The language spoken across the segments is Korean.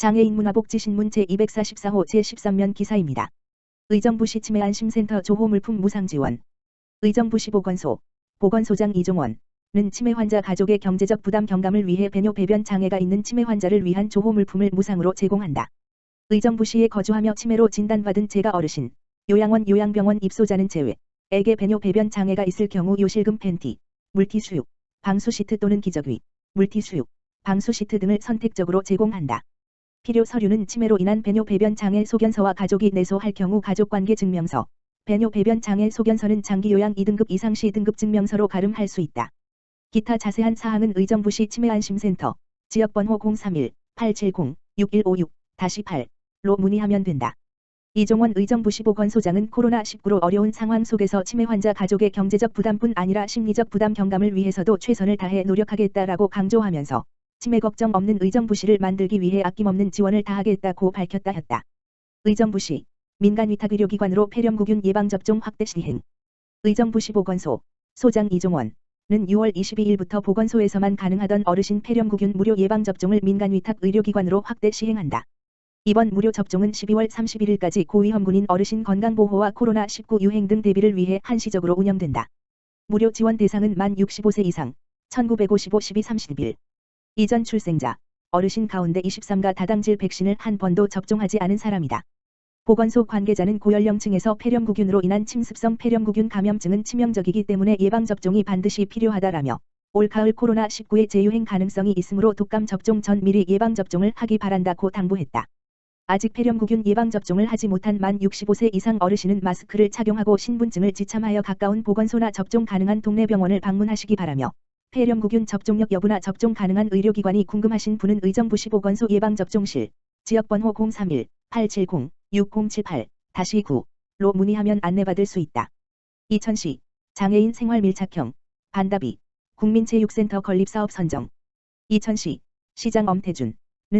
장애인 문화복지신문 제244호 제13면 기사입니다. 의정부시 치매안심센터 조호물품 무상지원. 의정부시 보건소장 이종원은 치매 환자 가족의 경제적 부담 경감을 위해 배뇨 배변 장애가 있는 치매 환자를 위한 조호물품을 무상으로 제공한다. 의정부시에 거주하며 치매로 진단받은 재가 어르신, 요양원 요양병원 입소자는 제외에게 배뇨 배변 장애가 있을 경우 요실금 팬티, 물티슈, 방수시트 또는 기저귀, 물티슈, 방수시트 등을 선택적으로 제공한다. 필요 서류는 치매로 인한 배뇨 배변 장애 소견서와 가족이 내소할 경우 가족관계 증명서, 배뇨 배변 장애 소견서는 장기 요양 2등급 이상 시 등급 증명서로 가름할 수 있다. 기타 자세한 사항은 의정부시 치매안심센터 지역번호 031-870-6156-8로 문의하면 된다. 이종원 의정부시 보건소장은 코로나19로 어려운 상황 속에서 치매 환자 가족의 경제적 부담뿐 아니라 심리적 부담 경감을 위해서도 최선을 다해 노력하겠다라고 강조하면서 치매 걱정 없는 의정부시를 만들기 위해 아낌없는 지원을 다하겠다고 밝혔다 했다. 의정부시 민간위탁의료기관으로 폐렴구균 예방접종 확대 시행. 의정부시 보건소장 이종원은 6월 22일부터 보건소에서만 가능하던 어르신 폐렴구균 무료 예방접종을 민간위탁 의료기관으로 확대 시행한다. 이번 무료 접종은 12월 31일까지 고위험군인 어르신 건강보호와 코로나19 유행 등 대비를 위해 한시적으로 운영된다. 무료 지원 대상은 만 65세 이상, 1955-12-31. 이전 출생자, 어르신 가운데 23가 다당질 백신을 한 번도 접종하지 않은 사람이다. 보건소 관계자는 고연령층에서 폐렴구균으로 인한 침습성 폐렴구균 감염증은 치명적이기 때문에 예방접종이 반드시 필요하다라며 올 가을 코로나19의 재유행 가능성이 있으므로 독감 접종 전 미리 예방접종을 하기 바란다고 당부했다. 아직 폐렴구균 예방접종을 하지 못한 만 65세 이상 어르신은 마스크를 착용하고 신분증을 지참하여 가까운 보건소나 접종 가능한 동네 병원을 방문하시기 바라며 폐렴구균 접종력 여부나 접종 가능한 의료기관이 궁금하신 분은 의정부시 보건소 예방접종실 지역번호 031-870-6078-9로 문의하면 안내받을 수 있다. 이천시 장애인 생활밀착형 반다비 국민체육센터 건립사업 선정. 이천시 시장 엄태준은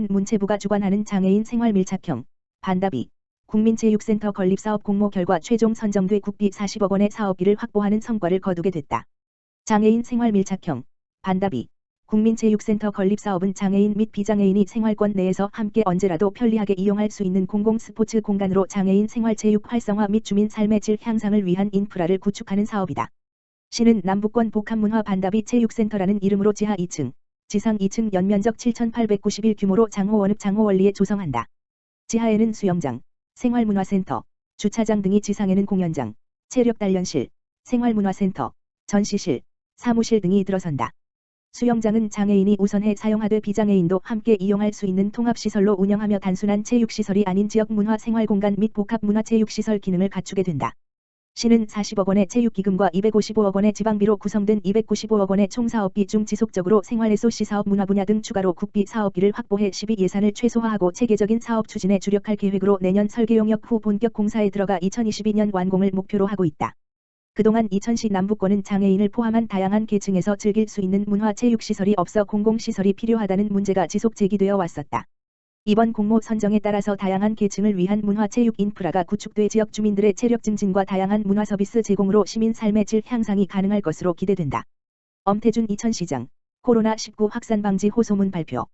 문체부가 주관하는 장애인 생활밀착형 반다비 국민체육센터 건립사업 공모 결과 최종 선정돼 국비 40억 원의 사업비를 확보하는 성과를 거두게 됐다. 장애인 생활밀착형 반다비 국민체육센터 건립사업은 장애인 및 비장애인이 생활권 내에서 함께 언제라도 편리하게 이용할 수 있는 공공스포츠 공간으로 장애인 생활체육 활성화 및 주민 삶의 질 향상을 위한 인프라를 구축하는 사업이다. 시는 남부권 복합문화 반다비 체육센터라는 이름으로 지하 2층, 지상 2층 연면적 7,891 규모로 장호원읍 장호원리에 조성한다. 지하에는 수영장, 생활문화센터, 주차장 등이 지상에는 공연장, 체력단련실, 생활문화센터, 전시실, 사무실 등이 들어선다. 수영장은 장애인이 우선해 사용하되 비장애인도 함께 이용할 수 있는 통합시설로 운영하며 단순한 체육시설이 아닌 지역문화생활공간 및 복합문화체육시설 기능을 갖추게 된다. 시는 40억 원의 체육기금과 255억 원의 지방비로 구성된 295억 원의 총사업비 중 지속적으로 생활애소시 사업 문화 분야 등 추가로 국비 사업비를 확보해 시비 예산을 최소화하고 체계적인 사업 추진에 주력할 계획으로 내년 설계 용역 후 본격 공사에 들어가 2022년 완공을 목표로 하고 있다. 그동안 이천시 남부권은 장애인을 포함한 다양한 계층에서 즐길 수 있는 문화체육시설이 없어 공공시설이 필요하다는 문제가 지속 제기되어 왔었다. 이번 공모 선정에 따라서 다양한 계층을 위한 문화체육 인프라가 구축돼 지역 주민들의 체력 증진과 다양한 문화 서비스 제공으로 시민 삶의 질 향상이 가능할 것으로 기대된다. 엄태준 이천시장, 코로나19 확산 방지 호소문 발표.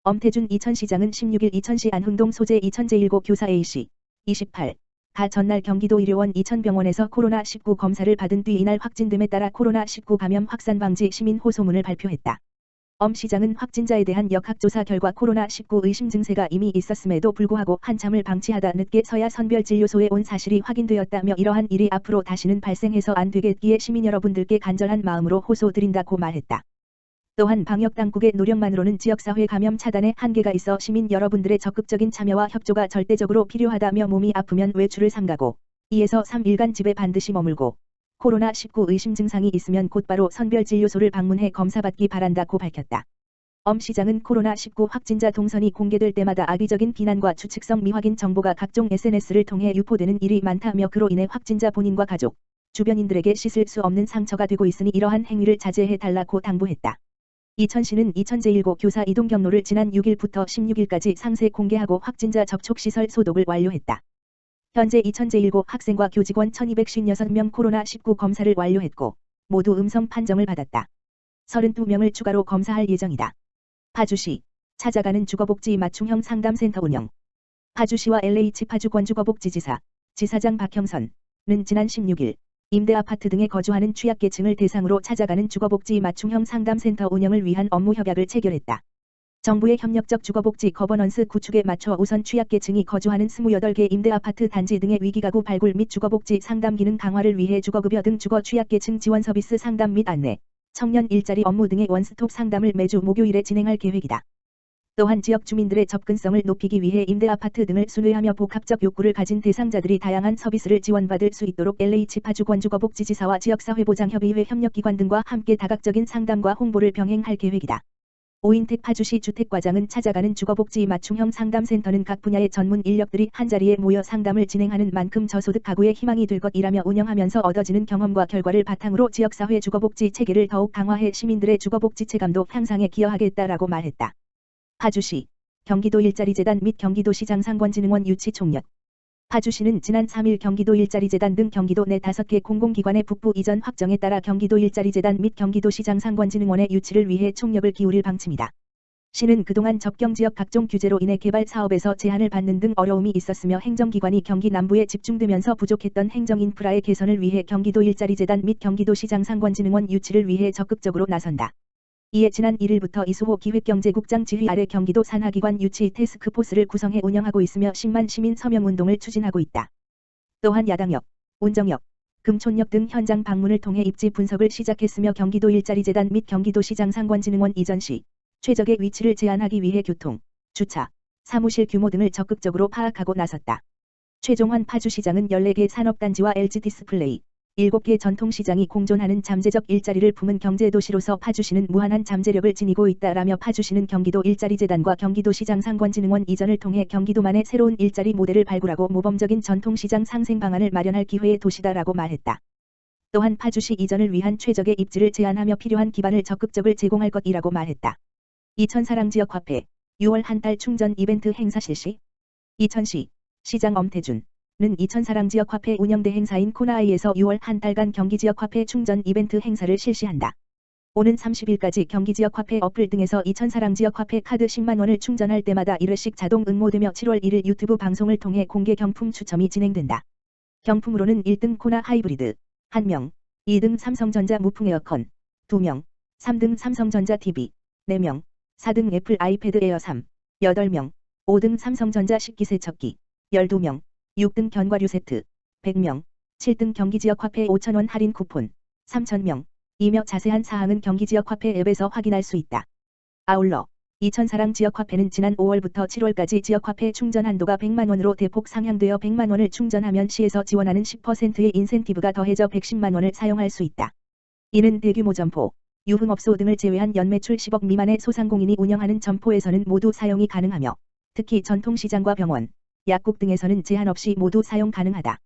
엄태준 이천시장은 16일 이천시 안흥동 소재 이천 제1고 교사 A씨, 28. 가 전날 경기도 의료원 이천병원에서 코로나19 검사를 받은 뒤 이날 확진됨에 따라 코로나19 감염 확산 방지 시민 호소문을 발표했다. 엄 시장은 확진자에 대한 역학조사 결과 코로나19 의심 증세가 이미 있었음에도 불구하고 한참을 방치하다 늦게서야 선별진료소에 온 사실이 확인되었다며 이러한 일이 앞으로 다시는 발생해서 안 되겠기에 시민 여러분들께 간절한 마음으로 호소드린다고 말했다. 또한 방역당국의 노력만으로는 지역사회 감염 차단에 한계가 있어 시민 여러분들의 적극적인 참여와 협조가 절대적으로 필요하다며 몸이 아프면 외출을 삼가고 2에서 3일간 집에 반드시 머물고 코로나19 의심 증상이 있으면 곧바로 선별진료소를 방문해 검사받기 바란다고 밝혔다. 엄 시장은 코로나19 확진자 동선이 공개될 때마다 악의적인 비난과 추측성 미확인 정보가 각종 SNS를 통해 유포되는 일이 많다며 그로 인해 확진자 본인과 가족, 주변인들에게 씻을 수 없는 상처가 되고 있으니 이러한 행위를 자제해달라고 당부했다. 이천시는 이천 제1고 교사 이동 경로를 지난 6일부터 16일까지 상세 공개하고 확진자 접촉시설 소독을 완료했다. 현재 이천 제1고 학생과 교직원 1256명 코로나19 검사를 완료했고 모두 음성 판정을 받았다. 32명을 추가로 검사할 예정이다. 파주시 찾아가는 주거복지 맞춤형 상담센터 운영. 파주시와 LH 파주 권주거복지지사, 지사장 박형선은 지난 16일 임대아파트 등에 거주하는 취약계층을 대상으로 찾아가는 주거복지 맞춤형 상담센터 운영을 위한 업무 협약을 체결했다. 정부의 협력적 주거복지 거버넌스 구축에 맞춰 우선 취약계층이 거주하는 28개 임대아파트 단지 등의 위기가구 발굴 및 주거복지 상담 기능 강화를 위해 주거급여 등 주거 취약계층 지원 서비스 상담 및 안내, 청년 일자리 업무 등의 원스톱 상담을 매주 목요일에 진행할 계획이다. 또한 지역 주민들의 접근성을 높이기 위해 임대아파트 등을 순회하며 복합적 욕구를 가진 대상자들이 다양한 서비스를 지원받을 수 있도록 LH 파주 권주거복지지사와 지역사회보장협의회 협력기관 등과 함께 다각적인 상담과 홍보를 병행할 계획이다. 오인택 파주시 주택과장은 찾아가는 주거복지 맞춤형 상담센터는 각 분야의 전문 인력들이 한자리에 모여 상담을 진행하는 만큼 저소득 가구의 희망이 될 것이라며 운영하면서 얻어지는 경험과 결과를 바탕으로 지역사회 주거복지 체계를 더욱 강화해 시민들의 주거복지 체감도 향상에 기여하겠다라고 말했다. 파주시, 경기도 일자리재단 및 경기도시장 상권진흥원 유치 총력. 파주시는 지난 3일 경기도 일자리재단 등 경기도 내 5개 공공기관의 북부 이전 확정에 따라 경기도 일자리재단 및 경기도시장 상권진흥원의 유치를 위해 총력을 기울일 방침이다. 시는 그동안 접경지역 각종 규제로 인해 개발 사업에서 제한을 받는 등 어려움이 있었으며 행정기관이 경기 남부에 집중되면서 부족했던 행정인프라의 개선을 위해 경기도 일자리재단 및 경기도시장 상권진흥원 유치를 위해 적극적으로 나선다. 이에 지난 1일부터 이수호 기획경제국장 지휘 아래 경기도 산하기관 유치 태스크포스를 구성해 운영하고 있으며 10만 시민 서명운동을 추진하고 있다. 또한 야당역, 운정역, 금촌역 등 현장 방문을 통해 입지 분석을 시작했으며 경기도 일자리재단 및 경기도시장 상권진흥원 이전 시 최적의 위치를 제안하기 위해 교통, 주차, 사무실 규모 등을 적극적으로 파악하고 나섰다. 최종환 파주시장은 14개 산업단지와 LG디스플레이, 7개 전통시장이 공존하는 잠재적 일자리를 품은 경제도시로서 파주시는 무한한 잠재력을 지니고 있다라며 파주시는 경기도 일자리재단과 경기도시장 상권진흥원 이전을 통해 경기도만의 새로운 일자리 모델을 발굴하고 모범적인 전통시장 상생 방안을 마련할 기회의 도시다라고 말했다. 또한 파주시 이전을 위한 최적의 입지를 제안하며 필요한 기반을 적극적으로 제공할 것이라고 말했다. 이천사랑지역화폐, 6월 한 달 충전 이벤트 행사 실시. 이천시, 시장 엄태준. 는 이천사랑지역화폐 운영대 행사인 코나아이에서 6월 한 달간 경기지역화폐 충전 이벤트 행사를 실시한다. 오는 30일까지 경기지역화폐 어플 등에서 이천사랑지역화폐 카드 10만원을 충전할 때마다 1회씩 자동 응모되며 7월 1일 유튜브 방송을 통해 공개 경품 추첨이 진행된다. 경품으로는 1등 코나 하이브리드 1명, 2등 삼성전자 무풍 에어컨 2명, 3등 삼성전자 TV 4명, 4등 애플 아이패드 에어 3, 8명, 5등 삼성전자 식기세척기 12명, 6등 견과류 세트 100명, 7등 경기지역화폐 5,000원 할인 쿠폰 3,000명, 이며 자세한 사항은 경기지역화폐 앱에서 확인할 수 있다. 아울러 이천사랑지역화폐는 지난 5월부터 7월까지 지역화폐 충전 한도가 100만원으로 대폭 상향되어 100만원을 충전하면 시에서 지원하는 10%의 인센티브가 더해져 110만원을 사용할 수 있다. 이는 대규모 점포, 유흥업소 등을 제외한 연매출 10억 미만의 소상공인이 운영하는 점포에서는 모두 사용이 가능하며 특히 전통시장과 병원, 약국 등에서는 제한 없이 모두 사용 가능하다.